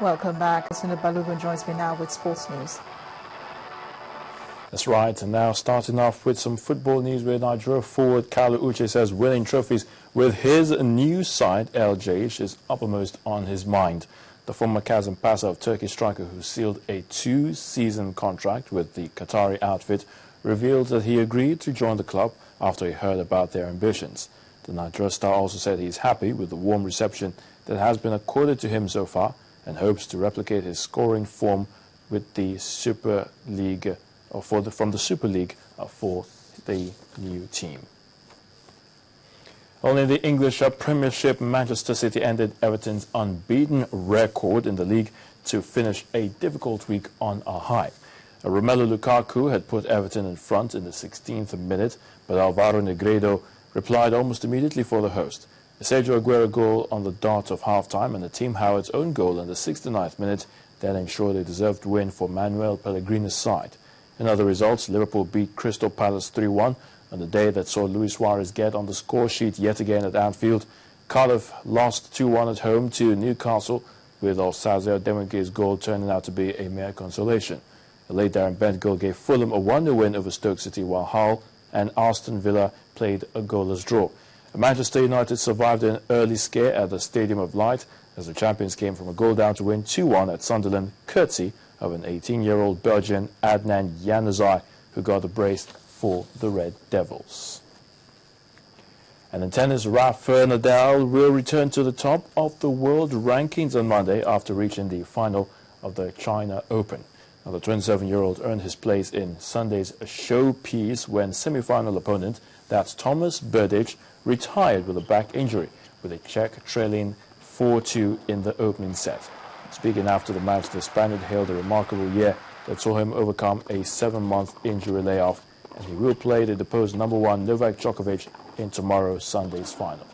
Welcome back. Sunil Balogun joins me now with sports news. That's right, and now starting off with some football news where Nigeria forward Kalu Uche says winning trophies with his new side, El Jaish, is uppermost on his mind. The former Kazan passer of Turkish striker who sealed a 2-season contract with the Qatari outfit revealed that he agreed to join the club after he heard about their ambitions. The Nigeria star also said he is happy with the warm reception that has been accorded to him so far and hopes to replicate his scoring form with the Super League from the Super League for the new team. Only the English Premiership, Manchester City ended Everton's unbeaten record in the league to finish a difficult week on a high. Romelu Lukaku had put Everton in front in the 16th minute, but Alvaro Negredo replied almost immediately for the host. A Sergio Aguero goal on the dot of half-time and the Team Howard's own goal in the 69th minute then ensured a deserved win for Manuel Pellegrini's side. In other results, Liverpool beat Crystal Palace 3-1 on the day that saw Luis Suarez get on the score sheet yet again at Anfield. Cardiff lost 2-1 at home to Newcastle, with Osaze Demege's goal turning out to be a mere consolation. A late Darren Bent goal gave Fulham a 1-0 win over Stoke City, while Hull and Aston Villa played a goalless draw. Manchester United survived an early scare at the Stadium of Light as the champions came from a goal down to win 2-1 at Sunderland, courtesy of an 18-year-old Belgian, Adnan Januzaj, who got a brace for the Red Devils. And in tennis, Rafael Nadal will return to the top of the world rankings on Monday after reaching the final of the China Open. Now, the 27-year-old earned his place in Sunday's showpiece when semi-final opponent, that's Thomas Berdych, retired with a back injury, with a Czech trailing 4-2 in the opening set. Speaking after the match, the Spaniard hailed a remarkable year that saw him overcome a 7-month injury layoff, and he will play the deposed #1 Novak Djokovic in tomorrow's Sunday's final.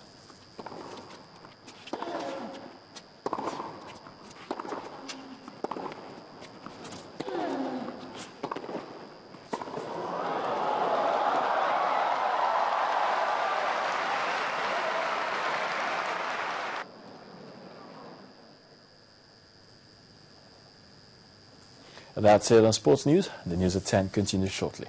That's it on Sports News. The news at 10 continues shortly.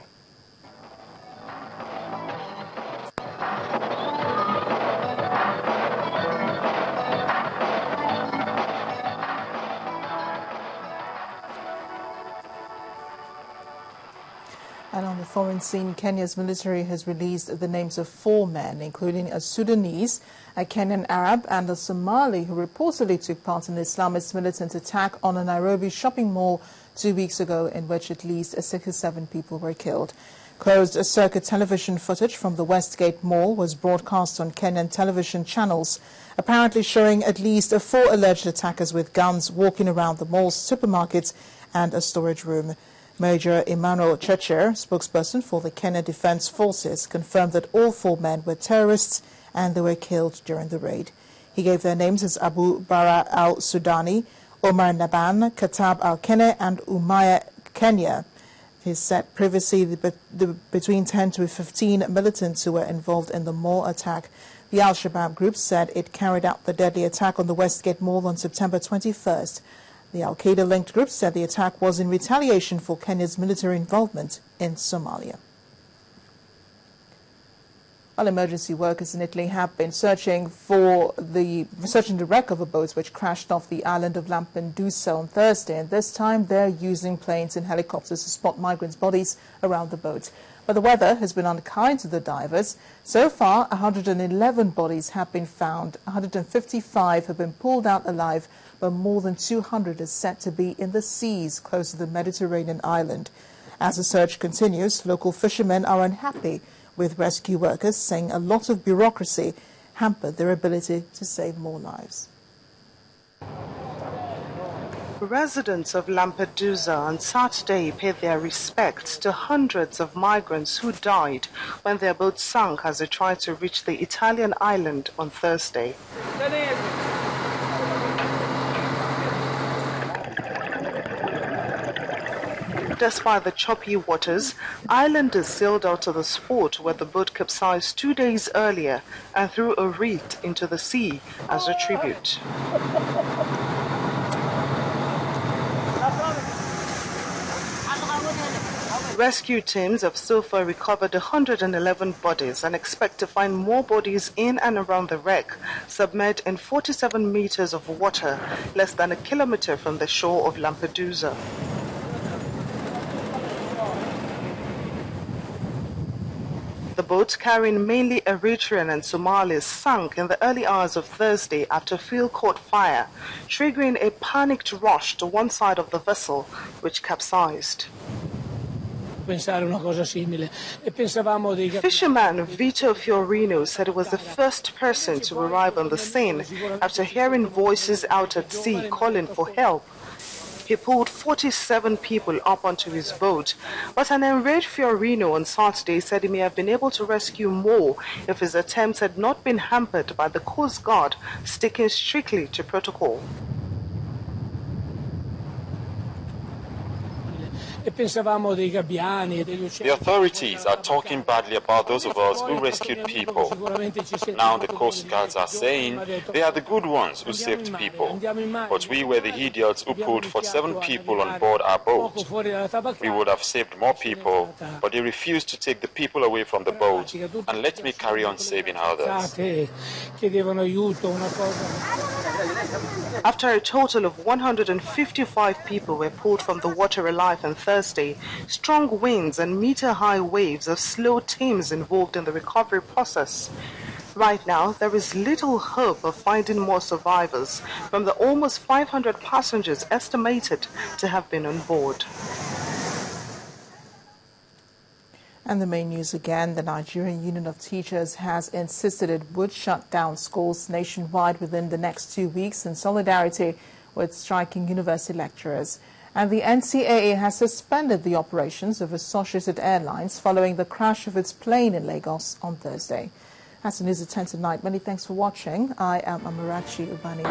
And on the foreign scene, Kenya's military has released the names of 4 men, including a Sudanese, a Kenyan Arab, and a Somali who reportedly took part in the Islamist militant attack on a Nairobi shopping mall 2 weeks ago, in which at least 67 people were killed. Closed-circuit television footage from the Westgate Mall was broadcast on Kenyan television channels, apparently showing at least 4 alleged attackers with guns walking around the mall's supermarkets and a storage room. Major Emmanuel Checher, spokesperson for the Kenya Defense Forces, confirmed that all 4 men were terrorists and they were killed during the raid. He gave their names as Abu Bara al-Sudani, Omar Naban, Katab al-Kene, and Umaya Kenya. He said previously between 10 to 15 militants who were involved in the mall attack. The Al-Shabaab group said it carried out the deadly attack on the Westgate Mall on September 21st. The Al-Qaeda-linked group said the attack was in retaliation for Kenya's military involvement in Somalia. Well, emergency workers in Italy have been searching the wreck of a boat which crashed off the island of Lampedusa on Thursday, and this time they're using planes and helicopters to spot migrants' bodies around the boat. But the weather has been unkind to the divers. So far, 111 bodies have been found, 155 have been pulled out alive, but more than 200 are said to be in the seas close to the Mediterranean island. As the search continues, local fishermen are unhappy with rescue workers, saying a lot of bureaucracy hampered their ability to save more lives. Residents of Lampedusa on Saturday paid their respects to hundreds of migrants who died when their boat sank as they tried to reach the Italian island on Thursday. Despite the choppy waters, islanders sailed out to the spot where the boat capsized 2 days earlier and threw a wreath into the sea as a tribute. Rescue teams have so far recovered 111 bodies and expect to find more bodies in and around the wreck, submerged in 47 meters of water, less than a kilometer from the shore of Lampedusa. The boats carrying mainly Eritrean and Somalis sank in the early hours of Thursday after fuel caught fire, triggering a panicked rush to one side of the vessel, which capsized. Fisherman Vito Fiorino said he was the first person to arrive on the scene after hearing voices out at sea calling for help. He pulled 47 people up onto his boat, but an enraged Fiorino on Saturday said he may have been able to rescue more if his attempts had not been hampered by the Coast Guard sticking strictly to protocol. The authorities are talking badly about those of us who rescued people. Now the Coast Guards are saying they are the good ones who saved people, but we were the idiots who pulled 47 people on board our boat. We would have saved more people, but they refused to take the people away from the boat and let me carry on saving others. After a total of 155 people were pulled from the water alive on Thursday, strong winds and meter-high waves have slowed teams involved in the recovery process. Right now, there is little hope of finding more survivors from the almost 500 passengers estimated to have been on board. And the main news again, the Nigerian Union of Teachers has insisted it would shut down schools nationwide within the next 2 weeks in solidarity with striking university lecturers. And the NCAA has suspended the operations of Associated Airlines following the crash of its plane in Lagos on Thursday. That's the news at 10 tonight. Many thanks for watching. I am Amarachi Ubani.